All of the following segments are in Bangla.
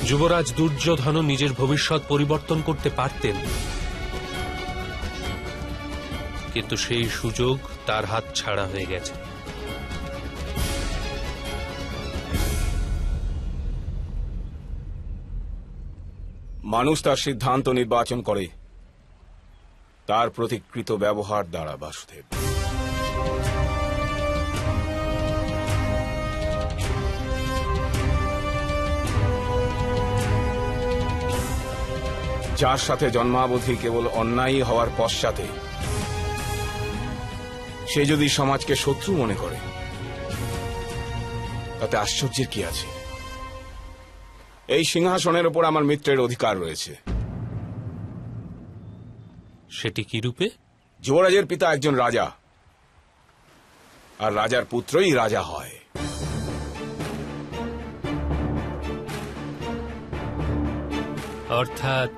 যুবরাজ দুর্যোধনও নিজের ভবিষ্যৎ পরিবর্তন করতে পারতেন, কিন্তু সেই সুযোগ তার হাত ছাড়া হয়ে গেছে। মানুষ তার সিদ্ধান্ত নির্বাচন করে তার প্রতিকৃত ব্যবহার দ্বারা, বাসুদেব। যার সাথে জন্মাবধি কেবল অন্যায়ী হওয়ার পশ্চাতে সে যদি সমাজকে শত্রু মনে করে, তাতে আশ্চর্যের কি আছে? এই সিংহাসনের উপর আমার মিত্রের অধিকার রয়েছে। সেটি কি রূপে? যুবরাজের পিতা একজন রাজা, আর রাজার পুত্রই রাজা হয়। অর্থাৎ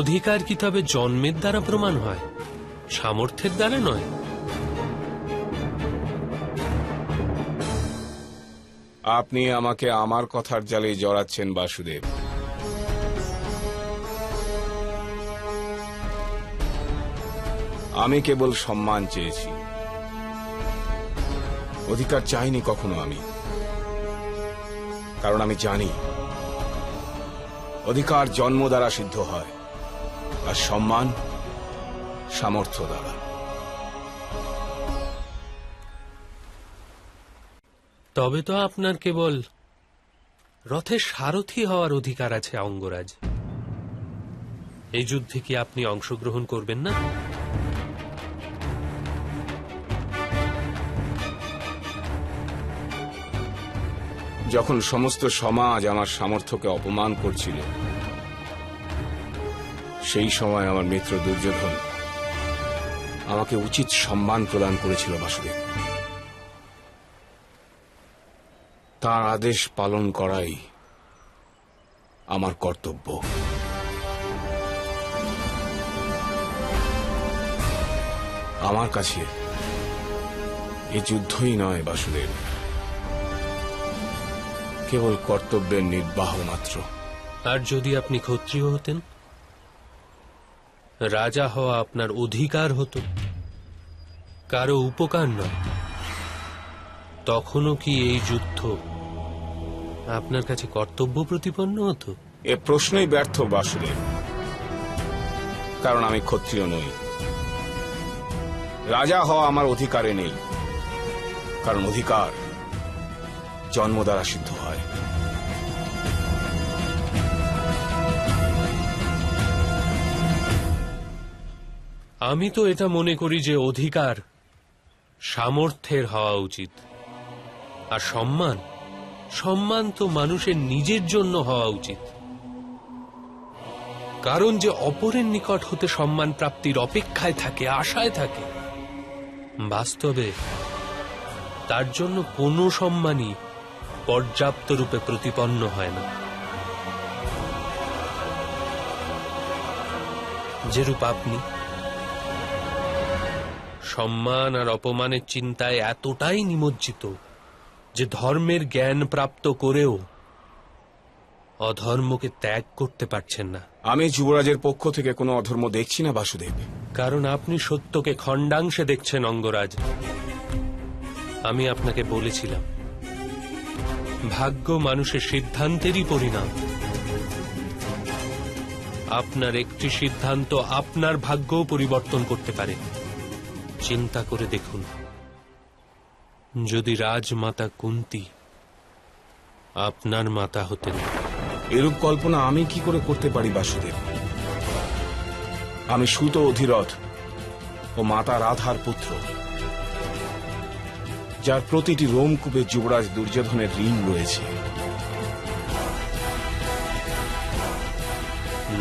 অধিকার কি তবে জন্মের দ্বারা প্রমাণ হয়, সামর্থ্যের দ্বারা নয়? আপনি আমাকে আমার কথার জালে জড়াচ্ছেন, বাসুদেব। আমি কেবল সম্মান চেয়েছি, অধিকার চাইনি কখনো আমি। কারণ আমি জানি অধিকার জন্ম দ্বারা সিদ্ধ হয়, আর সম্মান সামর্থ্য দ্বারা। তবে তো আপনার কেবল রথের সারথি হওয়ার অধিকার আছে, অঙ্গরাজ। এই যুদ্ধে কি আপনি অংশগ্রহণ করবেন না? যখন সমস্ত সমাজ আমার সামর্থ্যকে অপমান করছিল, সেই সময় আমার মিত্র দুর্যোধন আমাকে উচিত সম্মান প্রদান করেছিল, বাসুদেব। তার আদেশ পালন করাই আমার কর্তব্য। আমার কাছে এই যুদ্ধই নয়, বাসুদেব, কেবল কর্তব্যের নির্বাহ মাত্র। আর যদি আপনি ক্ষত্রিয় হতেন, রাজা হওয়া আপনার অধিকার হতো, কারো উপকার নয়, তখনও কি এই যুদ্ধ আপনার কাছে কর্তব্য প্রতিপন্ন হতো? এ প্রশ্নই ব্যর্থ, বাসুদেব। কারণ আমি ক্ষত্রিয় নই। রাজা হওয়া আমার অধিকারে নেই, কারণ অধিকার জন্ম দ্বারা সিদ্ধ হয়। আমি তো এটা মনে করি যে অধিকার সামর্থ্যের হওয়া উচিত, আর সম্মান সম্মান তো মানুষের নিজের জন্য হওয়া উচিত। কারণ যে অপরের নিকট হতে সম্মান প্রাপ্তির অপেক্ষায় থাকে, আশায় থাকে, বাস্তবে তার জন্য কোনো সম্মানই পর্যাপ্ত রূপে প্রতিপন্ন হয় না। যেরূপ আপনি সম্মান আর অপমানের চিন্তায় এতটাই নিমজ্জিত যে ধর্মের জ্ঞান প্রাপ্ত করেও অধর্মকে ত্যাগ করতে পারছেন না। আমি যুবরাজের পক্ষ থেকে কোনো অধর্ম দেখছি না, বাসুদেব। কারণ আপনি সত্যকে খণ্ডাংশে দেখছেন, অঙ্গরাজ। আমি আপনাকে বলেছিলাম, ভাগ্য মানুষের সিদ্ধান্তেরই পরিণাম। আপনার একটি সিদ্ধান্ত আপনার ভাগ্যও পরিবর্তন করতে পারে। চিন্তা করে দেখুন, যদি রাজমাতা কুন্তী আপনার মাতা হতেন। এরূপ কল্পনা আমি কি করে করতে পারি, বাসুদেব? আমি সুত অধিরথ ও মাতা রাধার পুত্র, যার প্রতিটি রোমকূপে যুবরাজ দুর্যোধনের ঋণ রয়েছে।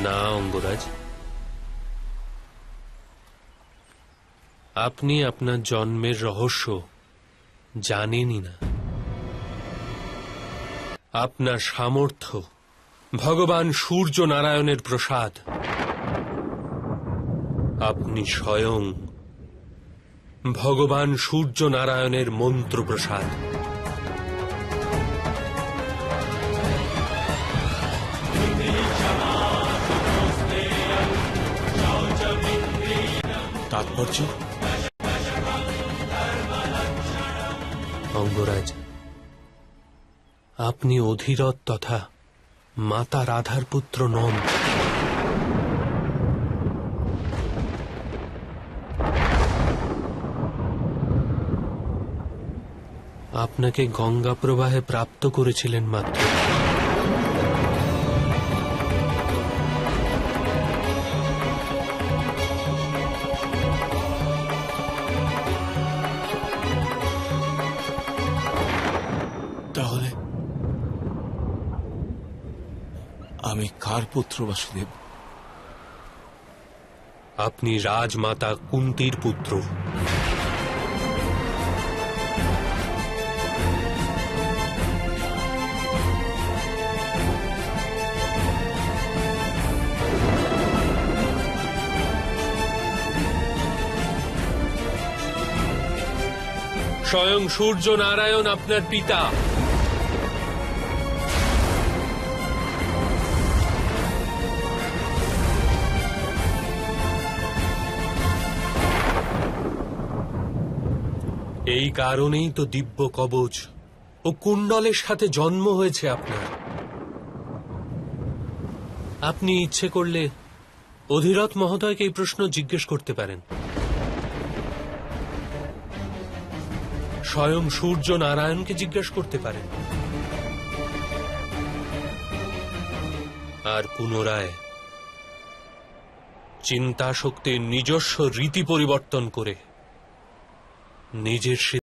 না অঙ্গরাজ, আপনি আপনার জন্মের রহস্য জানেনই না। আপনার সামর্থ্য ভগবান সূর্য নারায়ণের প্রসাদ। আপনি স্বয়ং ভগবান সূর্য নারায়ণের মন্ত্র প্রসাদ। তাৎপর্য? অঙ্গরাজ, আপনি অধিরথ তথা মাতা রাধার পুত্র নন। আপনাকে গঙ্গা প্রবাহে প্রাপ্ত করেছিলেন মাত্র। তাহলে আমি কার পুত্র বাসুদেব? আপনি রাজমাতা কুন্তির পুত্র। স্বয়ং সূর্য নারায়ণ আপনার পিতা। এই কারণেই তো দিব্য কবচ ও কুণ্ডলের সাথে জন্ম হয়েছে আপনার। আপনি ইচ্ছে করলে অধিরথ মহোদয়কে এই প্রশ্ন জিজ্ঞেস করতে পারেন। স্বয়ং সূর্য নারায়ণকে জিজ্ঞেস করতে পারেন। আর পুনরায় চিন্তা শক্তির নিজস্ব রীতি পরিবর্তন করে নিজের